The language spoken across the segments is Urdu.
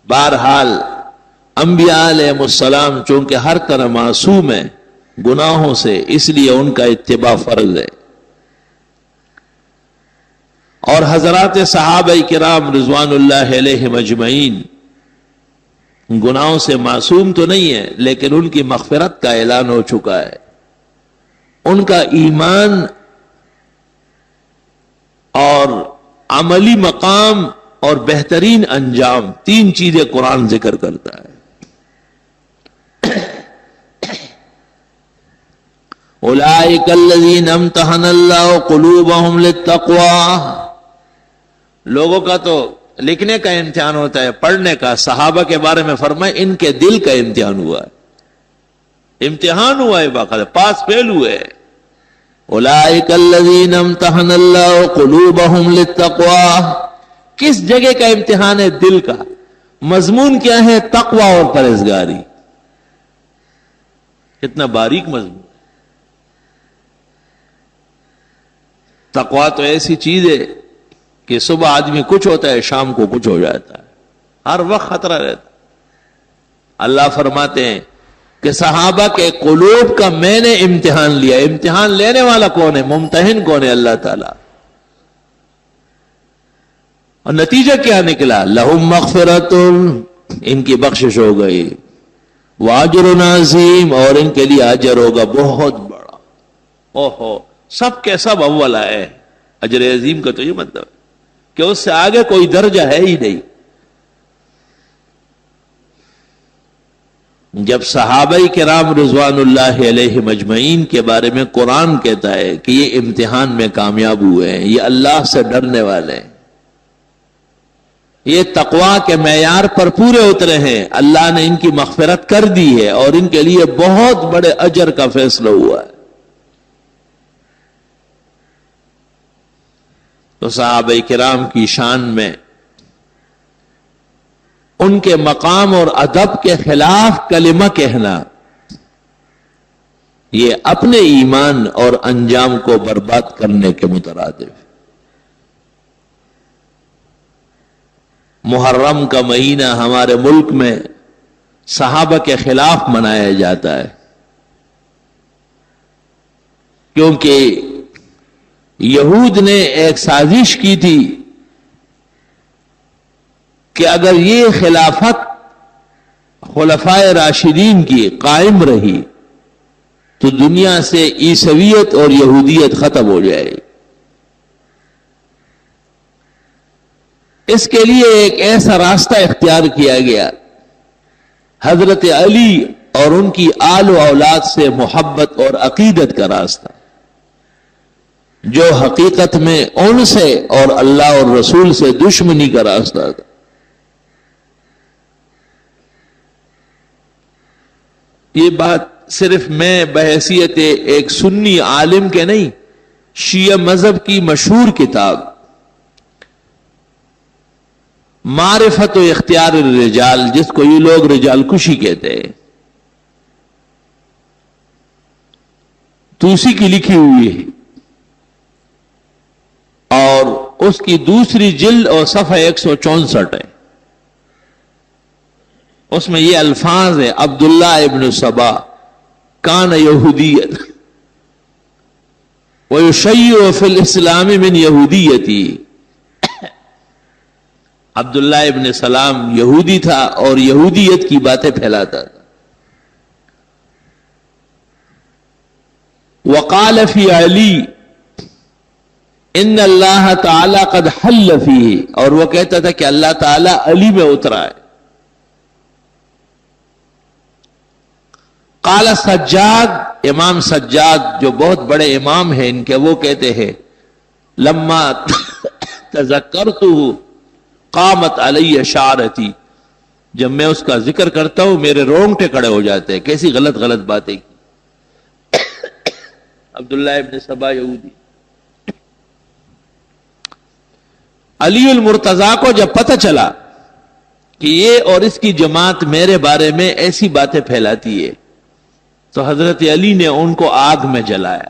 بہرحال انبیاء علیہ السلام چونکہ ہر طرح معصوم ہیں گناہوں سے، اس لیے ان کا اتباع فرض ہے. اور حضرات صحابہ کرام رضوان اللہ علیہم اجمعین گناہوں سے معصوم تو نہیں ہے، لیکن ان کی مغفرت کا اعلان ہو چکا ہے. ان کا ایمان اور عملی مقام اور بہترین انجام، تین چیزیں قرآن ذکر کرتا ہے. اولئک الذین امتحن اللہ قلوبہم للتقوی. لوگوں کا تو لکھنے کا امتحان ہوتا ہے، پڑھنے کا. صحابہ کے بارے میں فرمائے ان کے دل کا امتحان ہوا ہے، امتحان ہوا ہے باقاعدہ، پاس فیل ہوئے. اولئک الذین امتحن اللہ قلوبہم للتقوی. کس جگہ کا امتحان ہے؟ دل کا. مضمون کیا ہے؟ تقوی اور پرہیزگاری. کتنا باریک مضمون. تقوی تو ایسی چیز ہے کہ صبح آدمی کچھ ہوتا ہے، شام کو کچھ ہو جاتا ہے، ہر وقت خطرہ رہتا ہے. اللہ فرماتے ہیں کہ صحابہ کے قلوب کا میں نے امتحان لیا. امتحان لینے والا کون ہے؟ ممتحن کون ہے؟ اللہ تعالیٰ. اور نتیجہ کیا نکلا؟ لہم مغفرۃ، ان کی بخشش ہو گئی. واجر عظیم، اور ان کے لیے اجر ہوگا بہت بڑا. اوہو، سب کے سب اول آئے. اجر عظیم کا تو یہ مطلب ہے کہ اس سے آگے کوئی درجہ ہے ہی نہیں. جب صحابہ کرام رضوان اللہ علیہم اجمعین کے بارے میں قرآن کہتا ہے کہ یہ امتحان میں کامیاب ہوئے ہیں، یہ اللہ سے ڈرنے والے ہیں، یہ تقوی کے معیار پر پورے اترے ہیں، اللہ نے ان کی مغفرت کر دی ہے اور ان کے لیے بہت بڑے اجر کا فیصلہ ہوا ہے. تو صحابہ کرام کی شان میں ان کے مقام اور ادب کے خلاف کلمہ کہنا، یہ اپنے ایمان اور انجام کو برباد کرنے کے مترادف. محرم کا مہینہ ہمارے ملک میں صحابہ کے خلاف منایا جاتا ہے، کیونکہ یہود نے ایک سازش کی تھی کہ اگر یہ خلافت خلفائے راشدین کی قائم رہی تو دنیا سے عیسویت اور یہودیت ختم ہو جائے گی. اس کے لیے ایک ایسا راستہ اختیار کیا گیا، حضرت علی اور ان کی آل و اولاد سے محبت اور عقیدت کا راستہ، جو حقیقت میں ان سے اور اللہ اور رسول سے دشمنی کا راستہ تھا. یہ بات صرف میں بحیثیت ایک سنی عالم کے نہیں، شیعہ مذہب کی مشہور کتاب معرفت و اختیار الرجال، جس کو یہ لوگ رجال کشی کہتے ہیں، توسی کی لکھی ہوئی ہے، اور اس کی دوسری جلد اور صفحہ 164 ہے. اس میں یہ الفاظ ہے: عبداللہ ابن سبا کان یہودیت ویشیع فی الاسلام من یہودیتی. عبداللہ ابن سلام یہودی تھا اور یہودیت کی باتیں پھیلاتا تھا. وقال فی علی ان اللہ تعالی قد حل فیہ، اور وہ کہتا تھا کہ اللہ تعالی علی میں اترا ہے. قال سجاد، امام سجاد جو بہت بڑے امام ہیں ان کے، وہ کہتے ہیں لما تذکرتہ قامت علی شعرتی، جب میں اس کا ذکر کرتا ہوں میرے رونگٹے کھڑے ہو جاتے ہیں. کیسی غلط غلط باتیں کی. عبداللہ ابن سبا یہودی. علی المرتضیٰ کو جب پتہ چلا کہ یہ اور اس کی جماعت میرے بارے میں ایسی باتیں پھیلاتی ہے، تو حضرت علی نے ان کو آگ میں جلایا.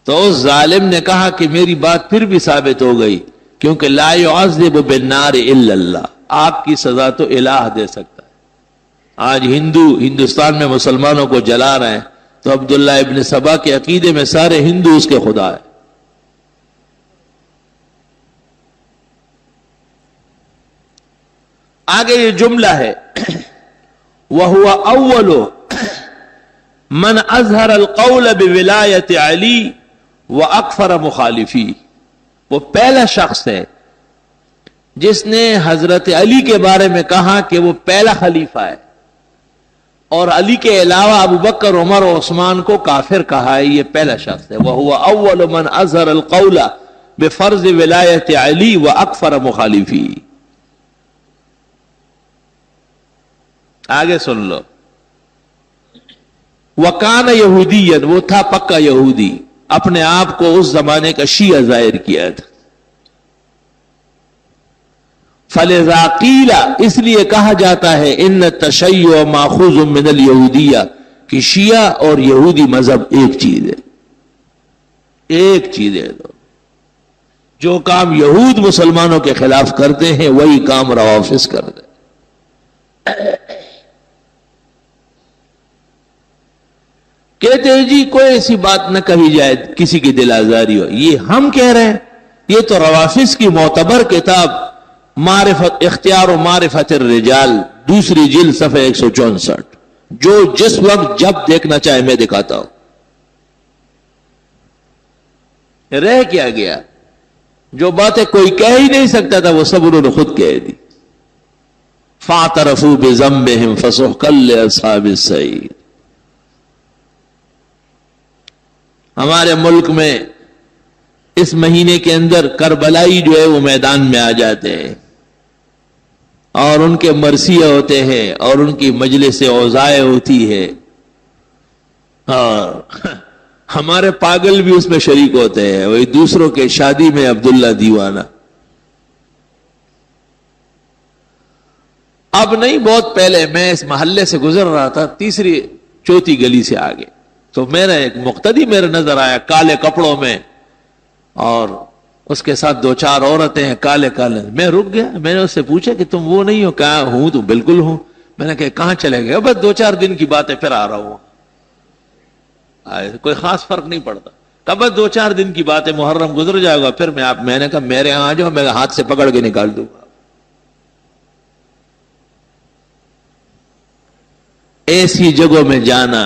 تو اس ظالم نے کہا کہ میری بات پھر بھی ثابت ہو گئی، کیونکہ لا يعذب بالنار الا اللہ، آگ کی سزا تو الہ دے سکتا ہے۔ آج ہندوستان میں مسلمانوں کو جلا رہے ہیں، تو عبداللہ ابن سبا کے عقیدے میں سارے ہندو اس کے خدا ہے۔ آگے یہ جملہ ہے وَهُوَ أَوَّلُ مَنْ أَظْهَرَ الْقَوْلَ بِوِلَایَةِ عَلِی وَأَكْفَرَ مُخَالِفِی، وہ پہلا شخص ہے جس نے حضرت علی کے بارے میں کہا کہ وہ پہلا خلیفہ ہے، اور علی کے علاوہ ابو بکر، عمر اور عثمان کو کافر کہا ہے۔ یہ پہلا شخص ہے۔ وَهُوَ أَوَّلُ مَنْ أَظْهَرَ الْقَوْلَ بِفَرْضِ وِلَایَةِ عَلِی وَأَكْفَرَ مُخَالِفِی۔ آگے سن لو، وَكَانَ يَهُودِيًّا، وہ تھا پکا یہودی، اپنے آپ کو اس زمانے کا شیعہ ظاہر کیا تھا۔ فَلِذَا قِيلَ، اس لیے کہا جاتا ہے ان التشیع ماخوذ من الیہودیہ، کہ شیعہ اور یہودی مذہب ایک چیز ہے، ایک چیز ہے۔ جو کام یہود مسلمانوں کے خلاف کرتے ہیں وہی کام روافض کرتے ہیں۔ کہتے ہیں جی کوئی ایسی بات نہ کہی جائے کسی کی دل آزاری ہو، یہ ہم کہہ رہے ہیں، یہ تو روافض کی معتبر کتاب معرفت اختیار و معرفت الرجال، دوسری جلد صفحہ 164، جو جس وقت جب دیکھنا چاہے میں دکھاتا ہوں۔ رہ کیا گیا؟ جو باتیں کوئی کہہ ہی نہیں سکتا تھا وہ سب انہوں نے خود کہہ دی۔ فاعترفوا بذنبہم فسحقا لاصحاب السعیر۔ ہمارے ملک میں اس مہینے کے اندر کربلائی جو ہے وہ میدان میں آ جاتے ہیں، اور ان کے مرثیہ ہوتے ہیں، اور ان کی مجلس اوضاع ہوتی ہے، اور ہمارے پاگل بھی اس میں شریک ہوتے ہیں، وہی دوسروں کے شادی میں عبداللہ دیوانہ۔ اب نہیں، بہت پہلے میں اس محلے سے گزر رہا تھا، تیسری چوتھی گلی سے آگے، تو میرا ایک مقتدی میرے نظر آیا کالے کپڑوں میں، اور اس کے ساتھ دو چار عورتیں ہیں کالے کالے۔ میں رک گیا، میں نے اس سے پوچھا کہ تم وہ نہیں ہو؟ کہا ہوں، تو بالکل ہوں۔ میں نے کہا کہاں چلے گئے؟ بس 2-4 دن کی بات ہے، پھر آ رہا ہوں۔ کوئی خاص فرق نہیں پڑتا، کب بس 2-4 دن کی بات ہے، محرم گزر جائے گا، پھر میں نے کہا میرے یہاں آ جاؤ، میں ہاتھ سے پکڑ کے نکال دوں گا۔ ایسی جگہوں میں جانا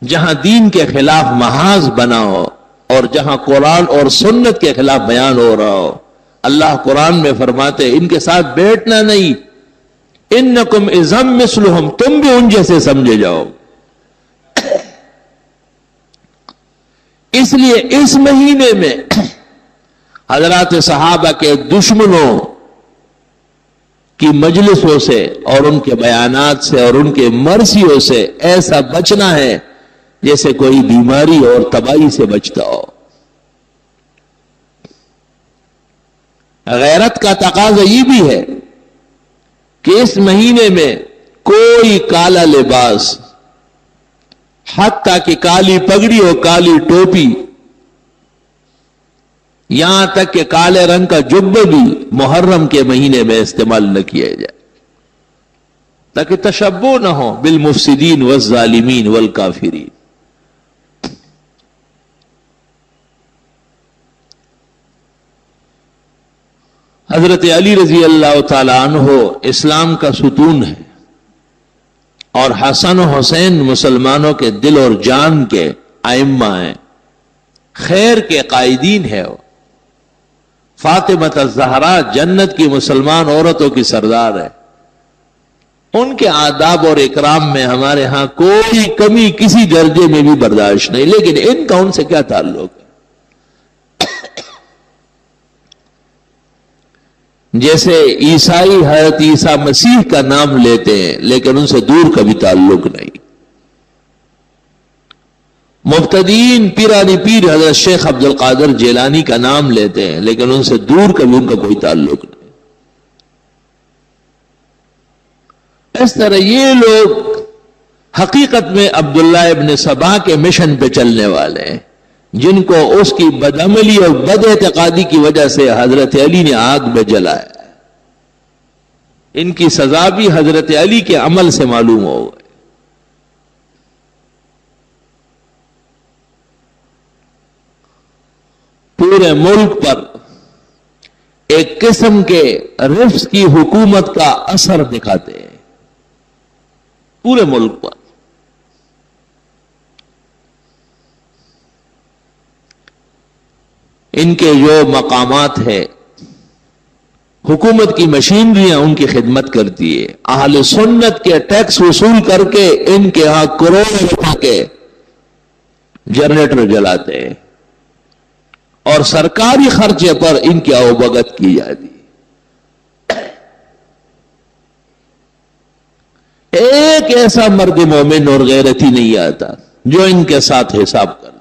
جہاں دین کے خلاف محاذ بنا ہو، اور جہاں قرآن اور سنت کے خلاف بیان ہو رہا ہو، اللہ قرآن میں فرماتے ان کے ساتھ بیٹھنا نہیں، انکم اذا مثلہم، تم بھی ان جیسے سمجھے جاؤ۔ اس لیے اس مہینے میں حضرات صحابہ کے دشمنوں کی مجلسوں سے اور ان کے بیانات سے اور ان کے مرثیوں سے ایسا بچنا ہے جیسے کوئی بیماری اور تباہی سے بچتا ہو۔ غیرت کا تقاضا یہ بھی ہے کہ اس مہینے میں کوئی کالا لباس، حتیٰ کہ کالی پگڑی اور کالی ٹوپی، یہاں تک کہ کالے رنگ کا جبہ بھی محرم کے مہینے میں استعمال نہ کیا جائے، تاکہ تشبہ نہ ہو بالمفسدین والظالمین والکافرین۔ حضرت علی رضی اللہ تعالی عنہ اسلام کا ستون ہے، اور حسن و حسین مسلمانوں کے دل اور جان کے ائمہ ہیں، خیر کے قائدین ہے۔ فاطمہ الزہرا جنت کی مسلمان عورتوں کی سردار ہے، ان کے آداب اور اکرام میں ہمارے ہاں کوئی کمی کسی درجے میں بھی برداشت نہیں، لیکن ان کا ان سے کیا تعلق ہے؟ جیسے عیسائی حضرت عیسیٰ مسیح کا نام لیتے ہیں لیکن ان سے دور کا بھی تعلق نہیں، مبتدین پیرانی پیر حضرت شیخ عبد القادر جیلانی کا نام لیتے ہیں لیکن ان سے دور کا بھی ان کا کوئی تعلق نہیں۔ اس طرح یہ لوگ حقیقت میں عبداللہ ابن سبا کے مشن پہ چلنے والے ہیں، جن کو اس کی بدعملی اور بد اعتقادی کی وجہ سے حضرت علی نے آگ میں جلایا۔ ان کی سزا بھی حضرت علی کے عمل سے معلوم ہو گئی۔ پورے ملک پر ایک قسم کے رفض کی حکومت کا اثر دکھاتے ہیں، پورے ملک پر۔ ان کے جو مقامات ہے، حکومت کی مشینریاں ان کی خدمت کرتی ہے، اہل سنت کے ٹیکس وصول کر کے ان کے ہاں کروڑوں روپے کے جنریٹر جلاتے ہیں، اور سرکاری خرچے پر ان کی اوبگت کی جاتی ہے۔ ایک ایسا مرد مومن اور غیرتی نہیں آتا جو ان کے ساتھ حساب کر لے۔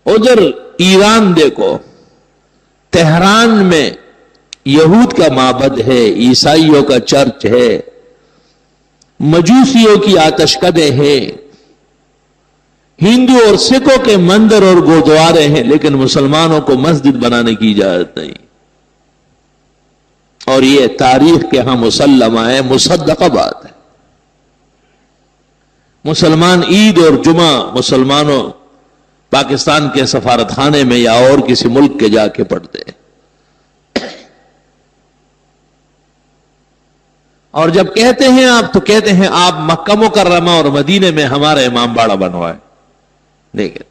ادھر ایران دیکھو، تہران میں یہود کا معبد ہے، عیسائیوں کا چرچ ہے، مجوسیوں کی آتش کدے ہیں، ہندو اور سکھوں کے مندر اور گردوارے ہیں، لیکن مسلمانوں کو مسجد بنانے کی اجازت نہیں۔ اور یہ تاریخ کے ہاں مسلمہ ہے، مصدقہ بات ہے۔ مسلمان عید اور جمعہ مسلمانوں پاکستان کے سفارت خانے میں یا اور کسی ملک کے جا کے پڑھتے ہیں، اور جب کہتے ہیں آپ تو کہتے ہیں آپ مکہ مکرمہ اور مدینے میں ہمارا امام باڑہ بنوائے۔ دیکھیں،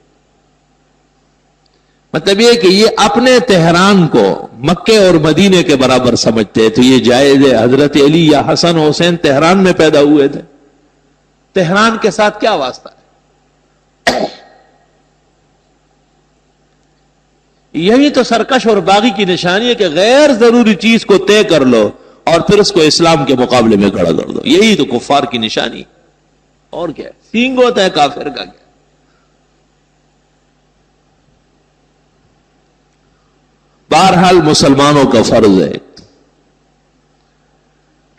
مطلب یہ کہ یہ اپنے تہران کو مکے اور مدینے کے برابر سمجھتے ہیں، تو یہ جائز ہے؟ حضرت علی یا حسن حسین تہران میں پیدا ہوئے تھے، تہران کے ساتھ کیا واسطہ ہے؟ یہی تو سرکش اور باغی کی نشانی ہے کہ غیر ضروری چیز کو طے کر لو اور پھر اس کو اسلام کے مقابلے میں کھڑا کر دو، یہی تو کفار کی نشانی۔ اور کیا سینگ ہوتا ہے کافر کا؟ کیا بہرحال مسلمانوں کا فرض ہے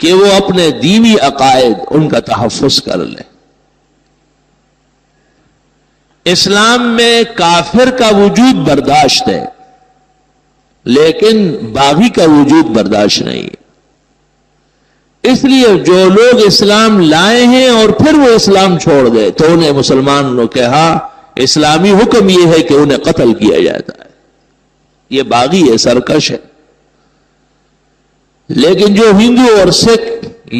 کہ وہ اپنے دینی عقائد ان کا تحفظ کر لیں۔ اسلام میں کافر کا وجود برداشت ہے، لیکن باغی کا وجود برداشت نہیں ہے۔ اس لیے جو لوگ اسلام لائے ہیں اور پھر وہ اسلام چھوڑ گئے تو انہیں مسلمانوں نے کہا اسلامی حکم یہ ہے کہ انہیں قتل کیا جاتا ہے، یہ باغی ہے، سرکش ہے۔ لیکن جو ہندو اور سکھ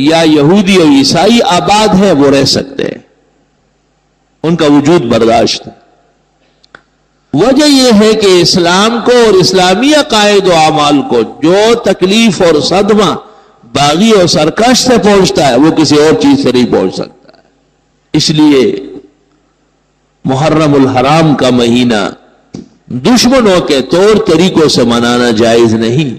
یا یہودی اور عیسائی آباد ہے وہ رہ سکتے ہیں، ان کا وجود برداشت ہے۔ وجہ یہ ہے کہ اسلام کو اور اسلامی عقائد و اعمال کو جو تکلیف اور صدمہ باغی اور سرکش سے پہنچتا ہے وہ کسی اور چیز سے نہیں پہنچ سکتا ہے۔ اس لیے محرم الحرام کا مہینہ دشمنوں کے طور طریقوں سے منانا جائز نہیں۔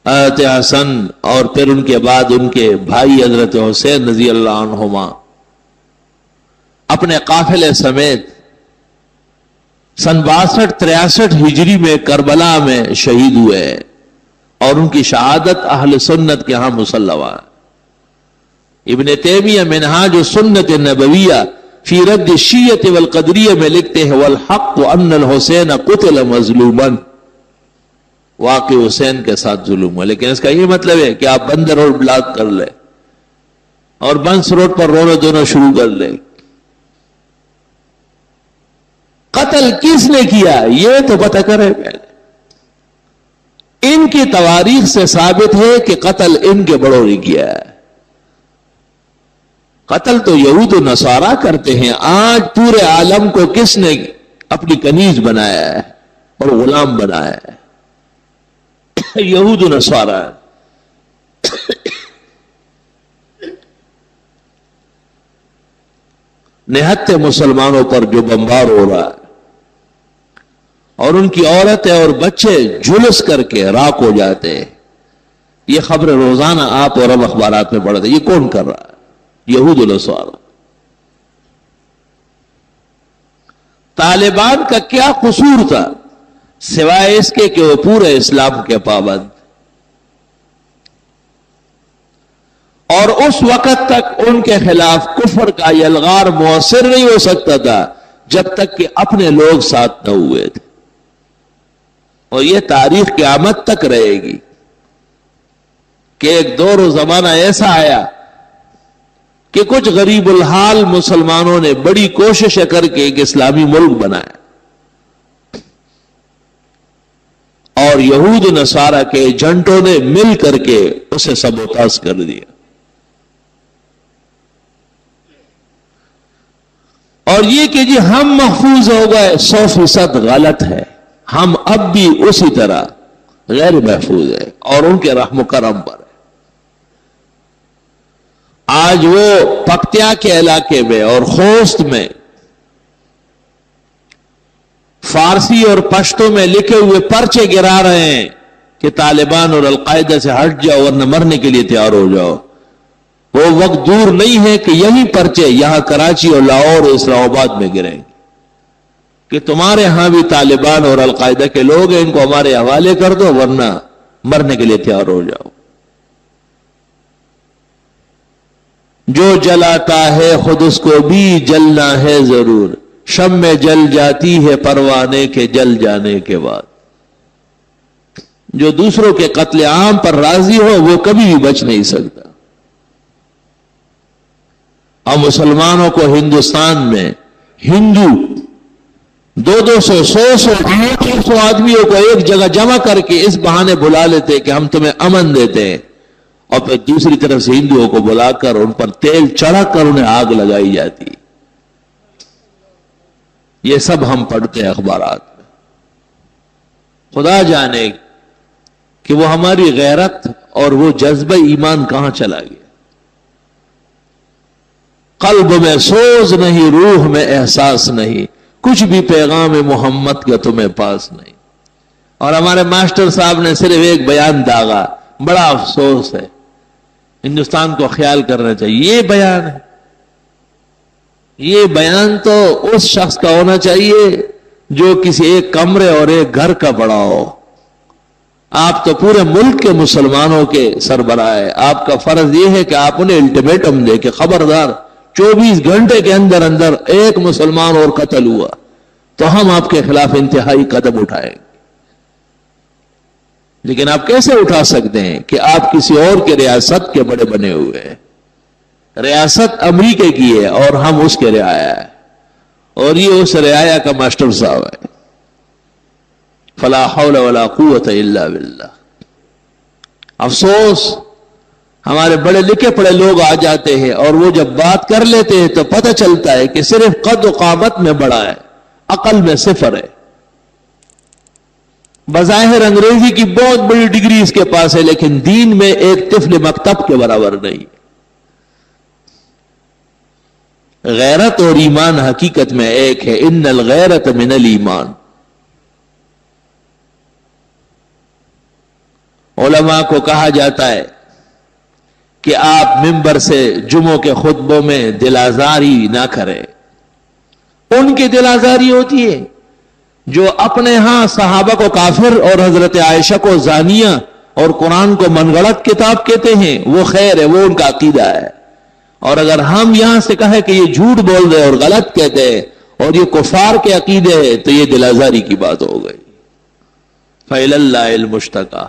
حضرت حسن اور پھر ان کے بعد ان کے بھائی حضرت حسین رضی اللہ عنہما اپنے قافلے سمیت سن 62-63 ہجری میں کربلا میں شہید ہوئے، اور ان کی شہادت اہل سنت کے ہاں مسلمہ ہے۔ ابن تیمیہ منہاج السنت النبویہ فی رد الشیعہ والقدریہ میں لکھتے ہیں والحق ان الحسین قتل مظلوما، واقع حسین کے ساتھ ظلم ہوا، لیکن اس کا یہ مطلب ہے کہ آپ بندر روڈ بلاک کر لیں اور بنس روڈ پر رونا دھونا شروع کر لیں۔ قتل کس نے کیا یہ تو پتہ کرے پہلے۔ ان کی تواریخ سے ثابت ہے کہ قتل ان کے بڑوں نے کیا ہے۔ قتل تو یہود و نصارہ کرتے ہیں، آج پورے عالم کو کس نے اپنی کنیز بنایا ہے اور غلام بنایا ہے؟ یہود و نصارہ۔ نہتے مسلمانوں پر جو بمبار ہو رہا ہے اور ان کی عورتیں اور بچے جھلس کر کے راک ہو جاتے ہیں، یہ خبریں روزانہ آپ اور اب اخبارات میں پڑھتے ہیں، یہ کون کر رہا ہے؟ یہود و نصارہ۔ طالبان کا کیا قصور تھا سوائے اس کے کہ وہ پورے اسلام کے پابند؟ اور اس وقت تک ان کے خلاف کفر کا یلغار مؤثر نہیں ہو سکتا تھا جب تک کہ اپنے لوگ ساتھ نہ ہوئے تھے. اور یہ تاریخ قیامت تک رہے گی کہ ایک دور و زمانہ ایسا آیا کہ کچھ غریب الحال مسلمانوں نے بڑی کوشش کر کے ایک اسلامی ملک بنایا اور یہود نصارہ کے ایجنٹوں نے مل کر کے اسے سبوتاژ کر دیا. اور یہ کہ جی ہم محفوظ ہو گئے 100% غلط ہے. ہم اب بھی اسی طرح غیر محفوظ ہے اور ان کے رحم و کرم پر ہے. آج وہ پکتیا کے علاقے میں اور خوست میں فارسی اور پشتو میں لکھے ہوئے پرچے گرا رہے ہیں کہ طالبان اور القاعدہ سے ہٹ جاؤ ورنہ مرنے کے لیے تیار ہو جاؤ. وہ وقت دور نہیں ہے کہ یہی پرچے یہاں کراچی اور لاہور اور اسلام آباد میں گریں گے کہ تمہارے ہاں بھی طالبان اور القاعدہ کے لوگ ہیں, ان کو ہمارے حوالے کر دو ورنہ مرنے کے لیے تیار ہو جاؤ. جو جلاتا ہے خود اس کو بھی جلنا ہے ضرور, شمع جل جاتی ہے پروانے کے جل جانے کے بعد. جو دوسروں کے قتل عام پر راضی ہو وہ کبھی بھی بچ نہیں سکتا. اور مسلمانوں کو ہندوستان میں ہندو 200-100 آدمیوں کو ایک جگہ جمع کر کے اس بہانے بلا لیتے کہ ہم تمہیں امن دیتے ہیں, اور پھر دوسری طرف سے ہندوؤں کو بلا کر ان پر تیل چڑھا کر انہیں آگ لگائی جاتی. یہ سب ہم پڑھتے ہیں اخبارات میں. خدا جانے کہ وہ ہماری غیرت اور وہ جذبہ ایمان کہاں چلا گیا. قلب میں سوز نہیں, روح میں احساس نہیں, کچھ بھی پیغام محمد کا تمہیں پاس نہیں. اور ہمارے ماسٹر صاحب نے صرف ایک بیان داغا, بڑا افسوس ہے, ہندوستان کو خیال کرنا چاہیے. یہ بیان ہے, یہ بیان تو اس شخص کا ہونا چاہیے جو کسی ایک کمرے اور ایک گھر کا بڑا ہو. آپ تو پورے ملک کے مسلمانوں کے سربراہ ہے. آپ کا فرض یہ ہے کہ آپ انہیں الٹیمیٹم دے کہ خبردار 24 گھنٹے کے اندر اندر ایک مسلمان اور قتل ہوا تو ہم آپ کے خلاف انتہائی قدم اٹھائیں گے. لیکن آپ کیسے اٹھا سکتے ہیں کہ آپ کسی اور کے ریاست کے بڑے بنے ہوئے ہیں. ریاست امریکہ کی ہے اور ہم اس کے رعایا ہے, اور یہ اس رعایا کا ماسٹر صاحب ہے. فلا حول ولا قوت الا باللہ. افسوس ہمارے بڑے لکھے پڑے لوگ آ جاتے ہیں اور وہ جب بات کر لیتے ہیں تو پتہ چلتا ہے کہ صرف قد و قامت میں بڑا ہے, عقل میں صفر ہے. بظاہر انگریزی کی بہت بڑی ڈگری اس کے پاس ہے لیکن دین میں ایک طفل مکتب کے برابر نہیں. غیرت اور ایمان حقیقت میں ایک ہے. ان الغیرت من الایمان. علماء کو کہا جاتا ہے کہ آپ ممبر سے جمعوں کے خطبوں میں دل آزاری نہ کریں. ان کی دل آزاری ہوتی ہے جو اپنے ہاں صحابہ کو کافر اور حضرت عائشہ کو زانیہ اور قرآن کو من گھڑت کتاب کہتے ہیں. وہ خیر ہے, وہ ان کا عقیدہ ہے. اور اگر ہم یہاں سے کہیں کہ یہ جھوٹ بول رہے اور غلط کہتے ہیں اور یہ کفار کے عقیدے ہیں تو یہ دل آزاری کی بات ہو گئی. فإلی اللہ المشتقى.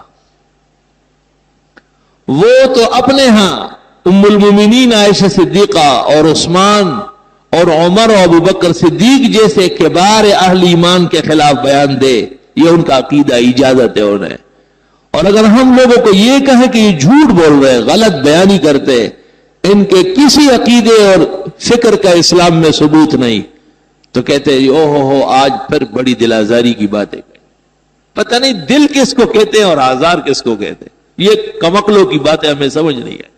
وہ تو اپنے ہاں ام المومنین عائشہ صدیقہ اور عثمان اور عمر اور ابو بکر صدیق جیسے کبار اہل ایمان کے خلاف بیان دے, یہ ان کا عقیدہ, اجازت ہے انہیں. اور اگر ہم لوگوں کو یہ کہیں کہ یہ جھوٹ بول رہے, غلط بیانی کرتے, ان کے کسی عقیدے اور فکر کا اسلام میں ثبوت نہیں, تو کہتے ہیں او ہو آج پھر بڑی دل آزاری کی باتیں. پتہ نہیں دل کس کو کہتے ہیں اور آزار کس کو کہتے ہیں. یہ کمکلوں کی باتیں ہمیں سمجھ نہیں ہے.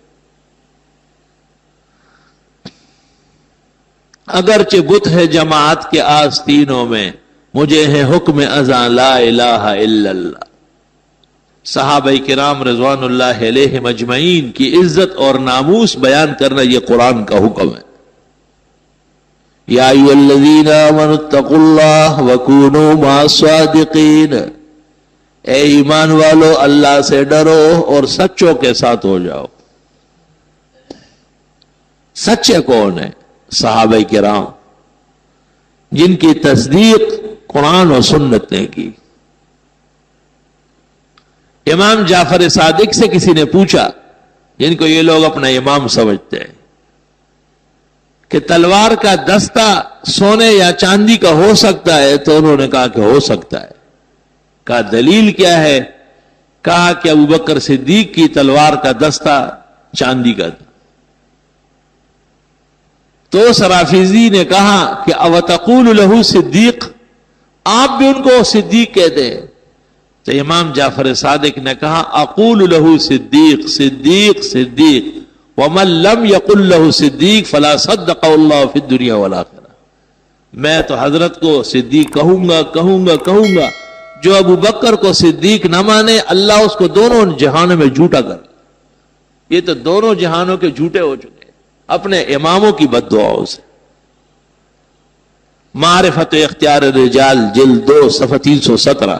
اگرچہ بت ہے جماعت کے آستینوں میں, مجھے ہے حکم ازاں لا الہ الا اللہ. صحابہ کرام رضوان اللہ علیہم اجمعین کی عزت اور ناموس بیان کرنا یہ قرآن کا حکم ہے. یا ایھا الذین آمنوا اتقوا اللہ وکونوا مع الصادقین. اے ایمان والو اللہ سے ڈرو اور سچوں کے ساتھ ہو جاؤ. سچے کون ہیں؟ صحابہ کرام، جن کی تصدیق قرآن و سنت نے کی۔ امام جعفر صادق سے کسی نے پوچھا، جن کو یہ لوگ اپنا امام سمجھتے ہیں، کہ تلوار کا دستہ سونے یا چاندی کا ہو سکتا ہے؟ تو انہوں نے کہا کہ ہو سکتا ہے۔ کہا دلیل کیا ہے؟ کہا کہ ابوبکر صدیق کی تلوار کا دستہ چاندی کا تھا۔ تو سرافیزی نے کہا کہ اوتقول لہو صدیق، آپ بھی ان کو صدیق کہتے ہیں؟ تو امام جعفر صادق نے کہا اقول لہو صدیق صدیق صدیق ومن لم یقل لہو صدیق فلا صدق اللہ فی الدنیا والآخرہ۔ میں تو حضرت کو صدیق کہوں گا، جو ابو بکر کو صدیق نہ مانے اللہ اس کو دونوں جہانوں میں جھوٹا کر۔ یہ تو دونوں جہانوں کے جھوٹے ہو چکے اپنے اماموں کی بد دعاؤں سے۔ معرفت اختیار الرجال جلد 2 صفحہ 317۔